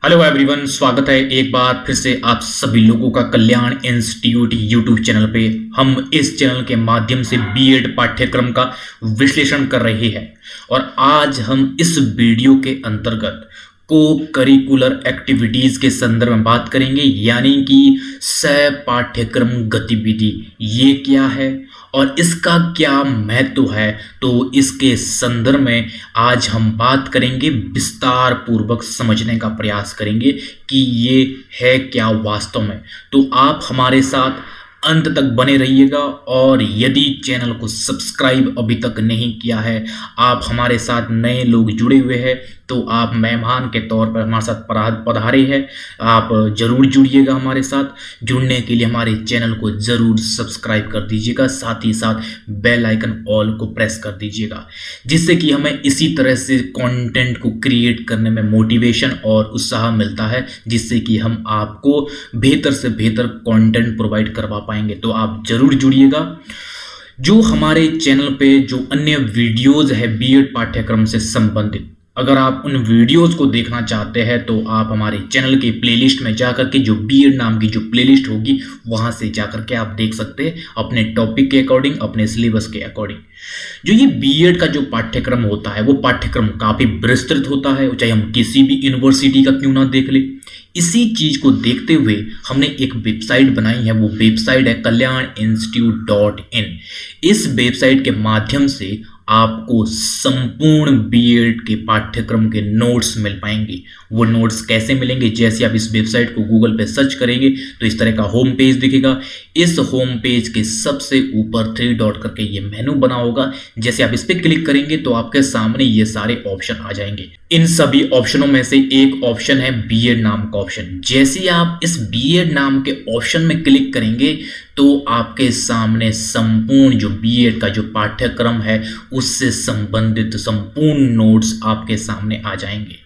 Hello everyone, स्वागत है एक बार फिर से आप सभी लोगों का कल्याण इंस्टीट्यूट यूट्यूब चैनल पे। हम इस चैनल के माध्यम से बीएड पाठ्यक्रम का विश्लेषण कर रहे हैं और आज हम इस वीडियो के अंतर्गत को करिकुलर एक्टिविटीज के संदर्भ में बात करेंगे, यानी कि सह पाठ्यक्रम गतिविधि ये क्या है और इसका क्या महत्व है। तो इसके संदर्भ में आज हम बात करेंगे, विस्तार पूर्वक समझने का प्रयास करेंगे कि ये है क्या वास्तव में। तो आप हमारे साथ अंत तक बने रहिएगा और यदि चैनल को सब्सक्राइब अभी तक नहीं किया है, आप हमारे साथ नए लोग जुड़े हुए हैं तो आप मेहमान के तौर पर हमारे साथ पधारे हैं। आप जरूर जुड़िएगा हमारे साथ। जुड़ने के लिए हमारे चैनल को जरूर सब्सक्राइब कर दीजिएगा, साथ ही साथ बेल आइकन ऑल को प्रेस कर दीजिएगा, जिससे कि हमें इसी तरह से कंटेंट को क्रिएट करने में मोटिवेशन और उत्साह मिलता है, जिससे कि हम आपको बेहतर से बेहतर कंटेंट प्रोवाइड करवा पाएंगे। तो आप जरूर जुड़िएगा। जो हमारे चैनल पे जो अन्य वीडियोज है बीएड पाठ्यक्रम से संबंधित, अगर आप उन वीडियोस को देखना चाहते हैं तो आप हमारे चैनल के प्लेलिस्ट में जाकर के जो बीएड नाम की जो प्लेलिस्ट होगी वहां से जाकर के आप देख सकते हैं, अपने टॉपिक के अकॉर्डिंग, अपने सिलेबस के अकॉर्डिंग। जो ये बीएड का जो पाठ्यक्रम होता है वो पाठ्यक्रम काफी विस्तृत होता है, चाहे हम किसी भी यूनिवर्सिटी का क्यों ना देख ले। इसी चीज को देखते हुए हमने एक वेबसाइट बनाई है, वो वेबसाइट है kalyaninstitute.in। इस वेबसाइट के माध्यम से आपको संपूर्ण बीएड के पाठ्यक्रम के नोट्स मिल पाएंगे। वो नोट्स कैसे मिलेंगे? जैसे आप इस वेबसाइट को गूगल पे सर्च करेंगे तो इस तरह का होम पेज दिखेगा। इस होम पेज के सबसे ऊपर 3 डॉट करके ये मेनू बना होगा। जैसे आप इस पर क्लिक करेंगे तो आपके सामने ये सारे ऑप्शन आ जाएंगे। इन सभी ऑप्शनों में से एक ऑप्शन है बीएड नाम का ऑप्शन। जैसे आप इस बीएड नाम के ऑप्शन में क्लिक करेंगे तो आपके सामने संपूर्ण जो बीएड का जो पाठ्यक्रम है उससे संबंधित संपूर्ण नोट्स आपके सामने आ जाएंगे।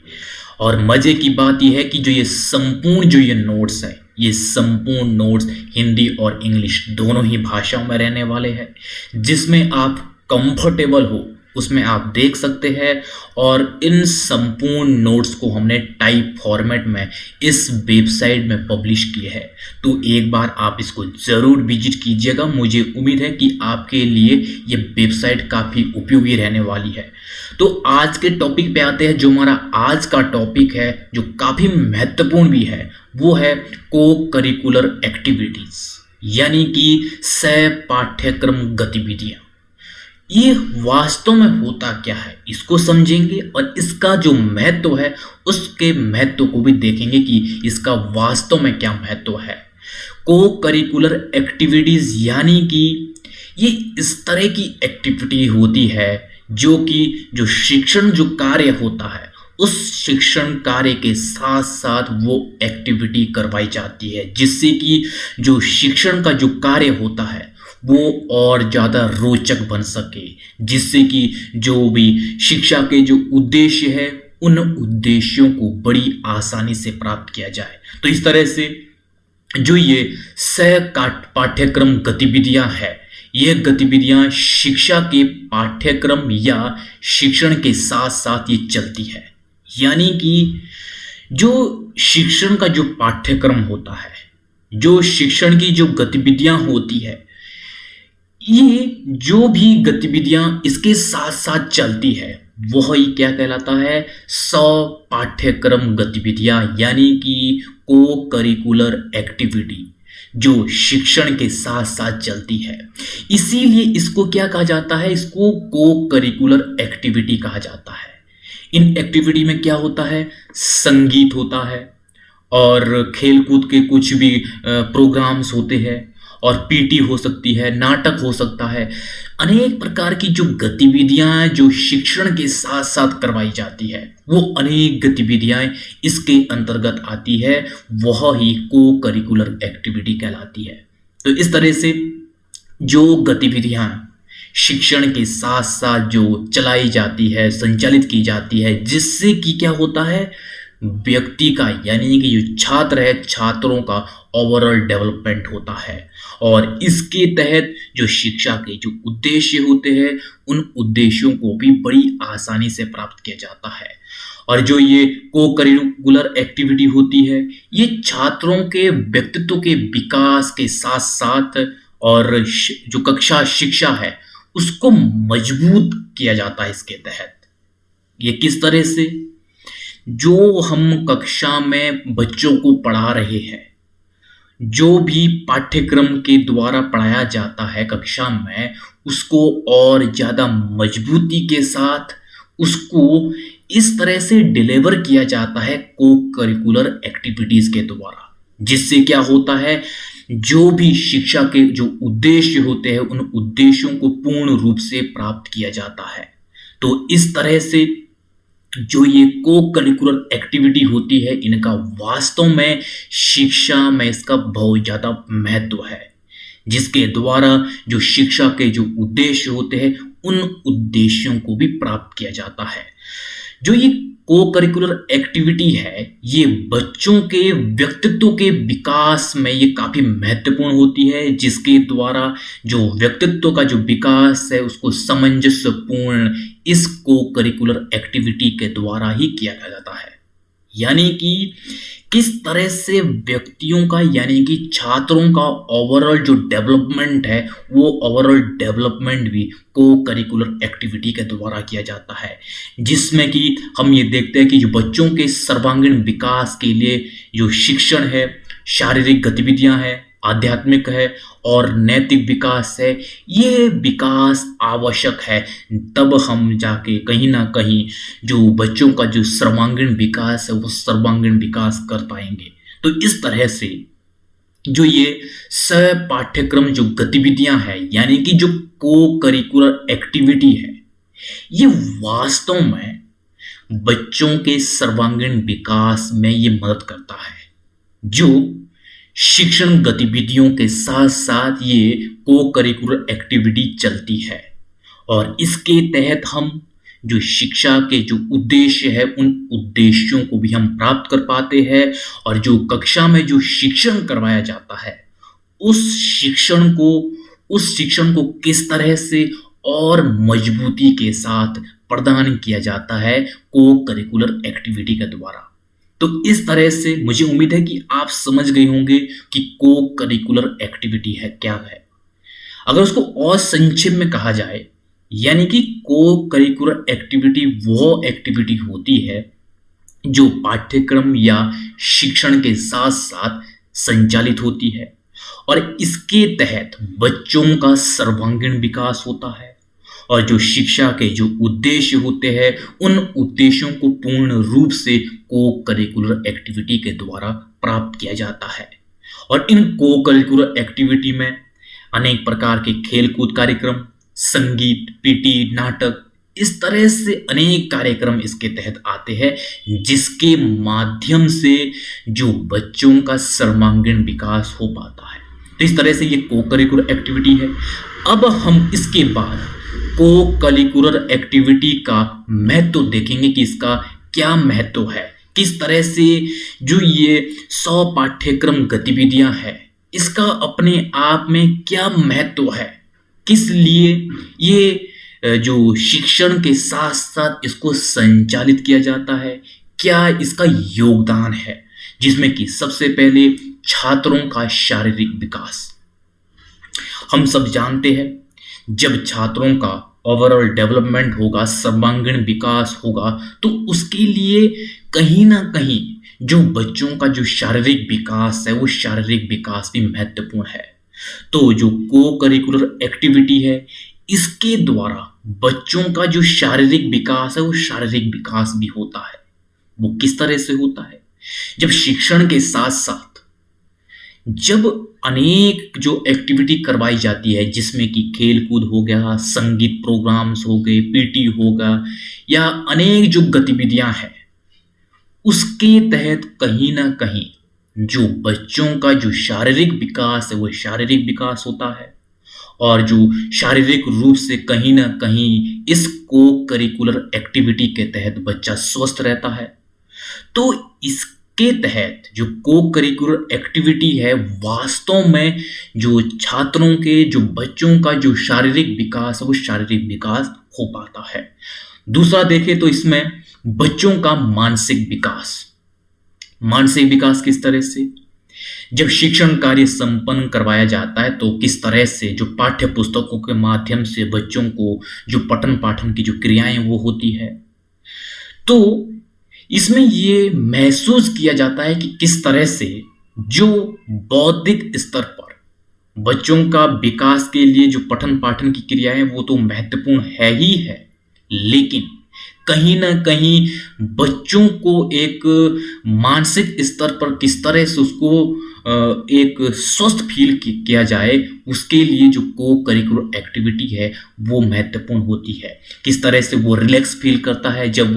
और मजे की बात यह है कि जो ये संपूर्ण जो ये नोट्स है, ये संपूर्ण नोट्स हिंदी और इंग्लिश दोनों ही भाषाओं में रहने वाले हैं। जिसमें आप कंफर्टेबल हो उसमें आप देख सकते हैं। और इन संपूर्ण नोट्स को हमने टाइप फॉर्मेट में इस वेबसाइट में पब्लिश किए हैं। तो एक बार आप इसको ज़रूर विजिट कीजिएगा। मुझे उम्मीद है कि आपके लिए ये वेबसाइट काफ़ी उपयोगी रहने वाली है। तो आज के टॉपिक पे आते हैं। जो हमारा आज का टॉपिक है जो काफ़ी महत्वपूर्ण भी है, वो है को करिकुलर एक्टिविटीज़, यानी कि सह पाठ्यक्रम गतिविधियाँ। ये वास्तव में होता क्या है इसको समझेंगे और इसका जो महत्व है उसके महत्व को भी देखेंगे कि इसका वास्तव में क्या महत्व है। को करिकुलर एक्टिविटीज यानी कि ये इस तरह की एक्टिविटी होती है जो कि जो शिक्षण जो कार्य होता है उस शिक्षण कार्य के साथ साथ वो एक्टिविटी करवाई जाती है, जिससे कि जो शिक्षण का जो कार्य होता है वो और ज़्यादा रोचक बन सके, जिससे कि जो भी शिक्षा के जो उद्देश्य है उन उद्देश्यों को बड़ी आसानी से प्राप्त किया जाए। तो इस तरह से जो ये सह पाठ्यक्रम गतिविधियां है, ये गतिविधियां शिक्षा के पाठ्यक्रम या शिक्षण के साथ साथ ये चलती है। यानी कि जो शिक्षण का जो पाठ्यक्रम होता है, जो शिक्षण की जो गतिविधियां होती है, ये जो भी गतिविधियां इसके साथ साथ चलती है वह ही क्या कहलाता है? सह पाठ्यक्रम गतिविधियां, यानी कि को करिकुलर एक्टिविटी जो शिक्षण के साथ साथ चलती है। इसीलिए इसको क्या कहा जाता है? इसको को करिकुलर एक्टिविटी कहा जाता है। इन एक्टिविटी में क्या होता है? संगीत होता है और खेलकूद के कुछ भी प्रोग्राम्स होते हैं और पीटी हो सकती है, नाटक हो सकता है। अनेक प्रकार की जो गतिविधियां जो शिक्षण के साथ साथ करवाई जाती है वो अनेक गतिविधियां इसके अंतर्गत आती है, वह ही को करिकुलर एक्टिविटी कहलाती है। तो इस तरह से जो गतिविधियां शिक्षण के साथ साथ जो चलाई जाती है, संचालित की जाती है, जिससे कि क्या होता है? व्यक्ति का यानी कि जो छात्र है, छात्रों का ओवरऑल डेवलपमेंट होता है। और इसके तहत जो शिक्षा के जो उद्देश्य होते हैं, उन उद्देश्यों को भी बड़ी आसानी से प्राप्त किया जाता है। और जो ये को करिकुलर एक्टिविटी होती है, ये छात्रों के व्यक्तित्व के विकास के साथ साथ और जो कक्षा शिक्षा है उसको मजबूत किया जाता है। इसके तहत ये किस तरह से, जो हम कक्षा में बच्चों को पढ़ा रहे हैं, जो भी पाठ्यक्रम के द्वारा पढ़ाया जाता है कक्षा में, उसको और ज़्यादा मजबूती के साथ उसको इस तरह से डिलीवर किया जाता है को करिकुलर एक्टिविटीज के द्वारा, जिससे क्या होता है, जो भी शिक्षा के जो उद्देश्य होते हैं उन उद्देश्यों को पूर्ण रूप से प्राप्त किया जाता है। तो इस तरह से जो ये को करिकुलर एक्टिविटी होती है, इनका वास्तव में शिक्षा में इसका बहुत ज़्यादा महत्व है, जिसके द्वारा जो शिक्षा के जो उद्देश्य होते हैं उन उद्देश्यों को भी प्राप्त किया जाता है। जो ये को करिकुलर एक्टिविटी है, ये बच्चों के व्यक्तित्व के विकास में ये काफ़ी महत्वपूर्ण होती है, जिसके द्वारा जो व्यक्तित्व का जो विकास है उसको सामंजस्यपूर्ण इस को करिकुलर एक्टिविटी के द्वारा ही किया जाता है। यानी कि किस तरह से व्यक्तियों का यानी कि छात्रों का ओवरऑल जो डेवलपमेंट है, वो ओवरऑल डेवलपमेंट भी को करिकुलर एक्टिविटी के द्वारा किया जाता है, जिसमें कि हम ये देखते हैं कि जो बच्चों के सर्वांगीण विकास के लिए जो शिक्षण है, शारीरिक गतिविधियां हैं, आध्यात्मिक है और नैतिक विकास है, ये विकास आवश्यक है। तब हम जाके कहीं ना कहीं जो बच्चों का जो सर्वांगीण विकास है वो सर्वांगीण विकास कर पाएंगे। तो इस तरह से जो ये सह पाठ्यक्रम जो गतिविधियां हैं यानी कि जो को करिकुलर एक्टिविटी है, ये वास्तव में बच्चों के सर्वांगीण विकास में ये मदद करता है। जो शिक्षण गतिविधियों के साथ साथ ये को करिकुलर एक्टिविटी चलती है और इसके तहत हम जो शिक्षा के जो उद्देश्य है उन उद्देश्यों को भी हम प्राप्त कर पाते हैं। और जो कक्षा में जो शिक्षण करवाया जाता है उस शिक्षण को किस तरह से और मजबूती के साथ प्रदान किया जाता है को करिकुलर एक्टिविटी के द्वारा। तो इस तरह से मुझे उम्मीद है कि आप समझ गए होंगे कि को करिकुलर एक्टिविटी है क्या है। अगर उसको और संक्षेप में कहा जाए, यानी कि को करिकुलर एक्टिविटी वो एक्टिविटी होती है जो पाठ्यक्रम या शिक्षण के साथ साथ संचालित होती है और इसके तहत बच्चों का सर्वांगीण विकास होता है और जो शिक्षा के जो उद्देश्य होते हैं उन उद्देश्यों को पूर्ण रूप से को करिकुलर एक्टिविटी के द्वारा प्राप्त किया जाता है। और इन को करिकुलर एक्टिविटी में अनेक प्रकार के खेलकूद कार्यक्रम, संगीत, पीटी, नाटक, इस तरह से अनेक कार्यक्रम इसके तहत आते हैं, जिसके माध्यम से जो बच्चों का सर्वांगीण विकास हो पाता है। तो इस तरह से ये को करिकुलर एक्टिविटी है। अब हम इसके बाद को करिकुलर एक्टिविटी का महत्व देखेंगे कि इसका क्या महत्व है, किस तरह से जो ये 100 पाठ्यक्रम गतिविधियां हैं इसका अपने आप में क्या महत्व है, किस लिए ये जो शिक्षण के साथ साथ इसको संचालित किया जाता है, क्या इसका योगदान है, जिसमें कि सबसे पहले छात्रों का शारीरिक विकास। हम सब जानते हैं जब छात्रों का ओवरऑल डेवलपमेंट होगा, सर्वांगीण विकास होगा, तो उसके लिए कहीं ना कहीं जो बच्चों का जो शारीरिक विकास है वो शारीरिक विकास भी महत्वपूर्ण है। तो जो को करिकुलर एक्टिविटी है इसके द्वारा बच्चों का जो शारीरिक विकास है वो शारीरिक विकास भी होता है। वो किस तरह से होता है, जब शिक्षण के साथ साथ जब अनेक जो एक्टिविटी करवाई जाती है जिसमें कि खेल कूद हो गया, संगीत प्रोग्राम्स हो गए, पीटी होगा या अनेक जो गतिविधियां हैं, उसके तहत कहीं ना कहीं जो बच्चों का जो शारीरिक विकास है वो शारीरिक विकास होता है और जो शारीरिक रूप से कहीं ना कहीं इस को करिकुलर एक्टिविटी के तहत बच्चा स्वस्थ रहता है। तो इसके तहत जो को करिकुलर एक्टिविटी है, वास्तव में जो छात्रों के, जो बच्चों का जो शारीरिक विकास है, वो शारीरिक विकास हो पाता है। दूसरा देखें तो इसमें बच्चों का मानसिक विकास। मानसिक विकास किस तरह से, जब शिक्षण कार्य संपन्न करवाया जाता है तो किस तरह से जो पाठ्य पुस्तकों के माध्यम से बच्चों को जो पठन पाठन की जो क्रियाएं वो होती है, तो इसमें ये महसूस किया जाता है कि किस तरह से जो बौद्धिक स्तर पर बच्चों का विकास के लिए जो पठन पाठन की क्रियाएं वो तो महत्वपूर्ण है ही है, लेकिन कहीं ना कहीं बच्चों को एक मानसिक स्तर पर किस तरह से उसको एक स्वस्थ फील किया जाए, उसके लिए जो को करिकुलर एक्टिविटी है वो महत्वपूर्ण होती है। किस तरह से वो रिलैक्स फील करता है जब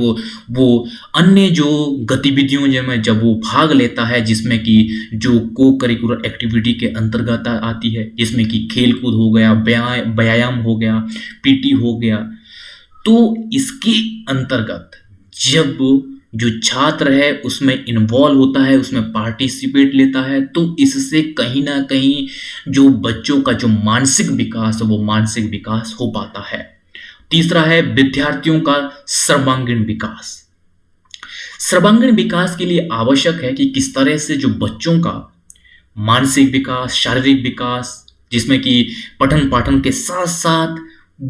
वो अन्य जो गतिविधियों में जब वो भाग लेता है, जिसमें कि जो को करिकुलर एक्टिविटी के अंतर्गत आती है, जिसमें कि खेल कूद हो गया, व्यायाम हो गया, पीटी हो गया। तो इसके अंतर्गत जब जो छात्र है उसमें इन्वॉल्व होता है, उसमें पार्टिसिपेट लेता है, तो इससे कहीं ना कहीं जो बच्चों का जो मानसिक विकास है वो मानसिक विकास हो पाता है। तीसरा है विद्यार्थियों का सर्वांगीण विकास। सर्वांगीण विकास के लिए आवश्यक है कि किस तरह से जो बच्चों का मानसिक विकास, शारीरिक विकास, जिसमें कि पठन पाठन के साथ साथ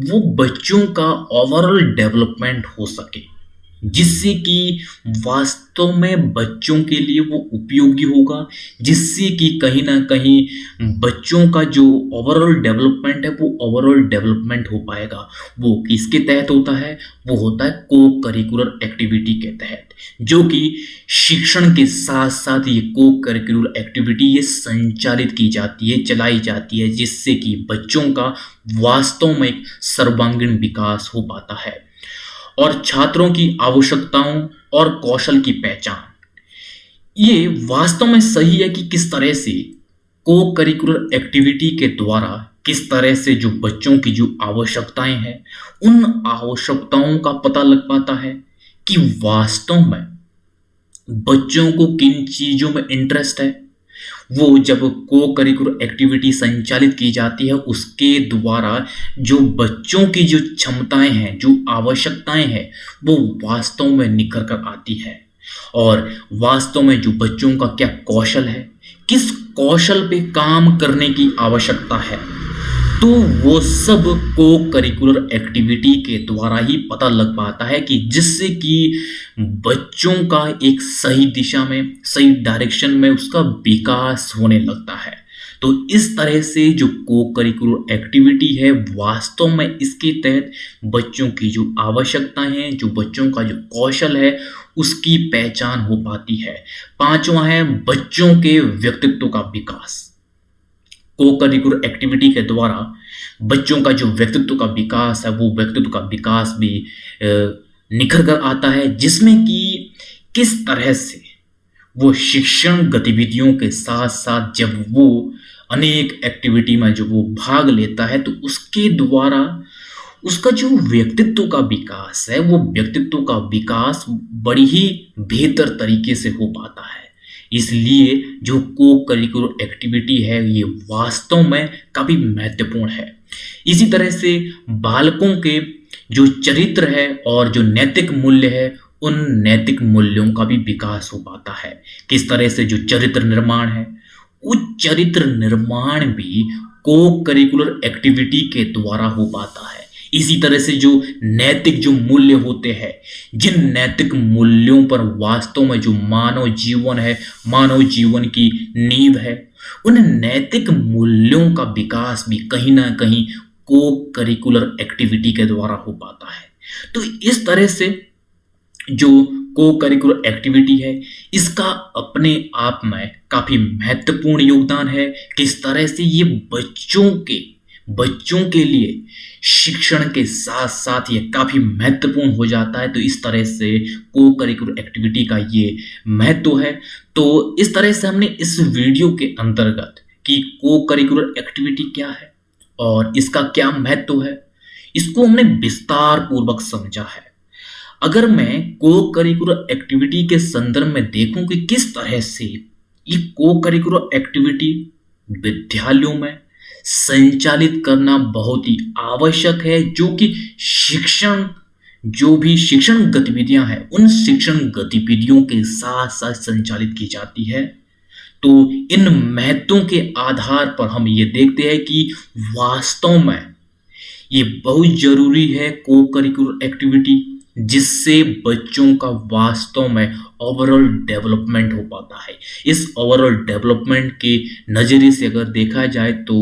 वो बच्चों का ओवरऑल डेवलपमेंट हो सके, जिससे कि वास्तव में बच्चों के लिए वो उपयोगी होगा, जिससे कि कहीं ना कहीं बच्चों का जो ओवरऑल डेवलपमेंट है वो ओवरऑल डेवलपमेंट हो पाएगा। वो किसके तहत होता है, वो होता है को करिकुलर एक्टिविटी के तहत, जो कि शिक्षण के साथ साथ ये को करिकुलर एक्टिविटी ये संचालित की जाती है, चलाई जाती है, जिससे कि बच्चों का वास्तव में एक सर्वांगीण विकास हो पाता है। और छात्रों की आवश्यकताओं और कौशल की पहचान, ये वास्तव में सही है कि किस तरह से को करिकुलर एक्टिविटी के द्वारा किस तरह से जो बच्चों की जो आवश्यकताएं हैं उन आवश्यकताओं का पता लग पाता है कि वास्तव में बच्चों को किन चीजों में इंटरेस्ट है। वो जब को करिकुलर एक्टिविटी संचालित की जाती है उसके द्वारा जो बच्चों की जो क्षमताएं हैं, जो आवश्यकताएं हैं, वो वास्तव में निखर कर आती है। और वास्तव में जो बच्चों का क्या कौशल है, किस कौशल पे काम करने की आवश्यकता है, तो वो सब को करिकुलर एक्टिविटी के द्वारा ही पता लग पाता है, कि जिससे कि बच्चों का एक सही दिशा में, सही डायरेक्शन में उसका विकास होने लगता है। तो इस तरह से जो को करिकुलर एक्टिविटी है वास्तव में इसके तहत बच्चों की जो आवश्यकताएं हैं, जो बच्चों का जो कौशल है उसकी पहचान हो पाती है। पांचवा है बच्चों के व्यक्तित्व का विकास। को करिकुलर एक्टिविटी के द्वारा बच्चों का जो व्यक्तित्व का विकास है वो व्यक्तित्व का विकास भी निखर कर आता है, जिसमें कि किस तरह से वो शिक्षण गतिविधियों के साथ साथ जब वो अनेक एक्टिविटी में जो वो भाग लेता है तो उसके द्वारा उसका जो व्यक्तित्व का विकास है वो व्यक्तित्व का विकास बड़ी ही बेहतर तरीके से हो पाता है। इसलिए जो को करिकुलर एक्टिविटी है ये वास्तव में काफ़ी महत्वपूर्ण है। इसी तरह से बालकों के जो चरित्र है और जो नैतिक मूल्य है उन नैतिक मूल्यों का भी विकास हो पाता है। किस तरह से जो चरित्र निर्माण है उस चरित्र निर्माण भी को करिकुलर एक्टिविटी के द्वारा हो पाता है। इसी तरह से जो नैतिक जो मूल्य होते हैं, जिन नैतिक मूल्यों पर वास्तव में जो मानव जीवन है, मानव जीवन की नींव है, उन नैतिक मूल्यों का विकास भी कहीं ना कहीं को करिकुलर एक्टिविटी के द्वारा हो पाता है। तो इस तरह से जो को करिकुलर एक्टिविटी है इसका अपने आप में काफी महत्वपूर्ण योगदान है। किस तरह से ये बच्चों के लिए शिक्षण के साथ साथ ये काफी महत्वपूर्ण हो जाता है। तो इस तरह से को करिकुलर एक्टिविटी का ये महत्व है। तो इस तरह से हमने इस वीडियो के अंतर्गत कि को करिकुलर एक्टिविटी क्या है और इसका क्या महत्व है, इसको हमने विस्तार पूर्वक समझा है। अगर मैं को करिकुलर एक्टिविटी के संदर्भ में देखूं कि किस तरह से ये को करिकुलर एक्टिविटी विद्यालयों में संचालित करना बहुत ही आवश्यक है, जो कि जो भी शिक्षण गतिविधियां हैं उन शिक्षण गतिविधियों के साथ साथ संचालित की जाती है। तो इन महत्वों के आधार पर हम ये देखते हैं कि वास्तव में ये बहुत जरूरी है को करिकुलर एक्टिविटी, जिससे बच्चों का वास्तव में ओवरऑल डेवलपमेंट हो पाता है। इस ओवरऑल डेवलपमेंट के नज़रिए से अगर देखा जाए तो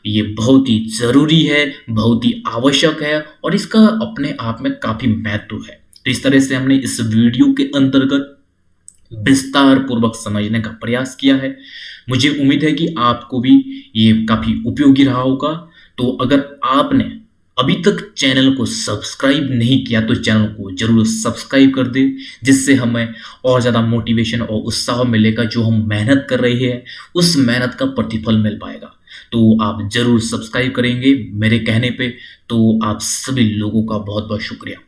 ये बहुत ही ज़रूरी है, बहुत ही आवश्यक है और इसका अपने आप में काफ़ी महत्व है। तो इस तरह से हमने इस वीडियो के अंतर्गत विस्तार पूर्वक समझने का प्रयास किया है। मुझे उम्मीद है कि आपको भी ये काफ़ी उपयोगी रहा होगा। तो अगर आपने अभी तक चैनल को सब्सक्राइब नहीं किया तो चैनल को जरूर सब्सक्राइब कर दें, जिससे हमें और ज़्यादा मोटिवेशन और उत्साह मिलेगा। जो हम मेहनत कर रहे हैं उस मेहनत का प्रतिफल मिल पाएगा। तो आप जरूर सब्सक्राइब करेंगे मेरे कहने पे। तो आप सभी लोगों का बहुत बहुत शुक्रिया।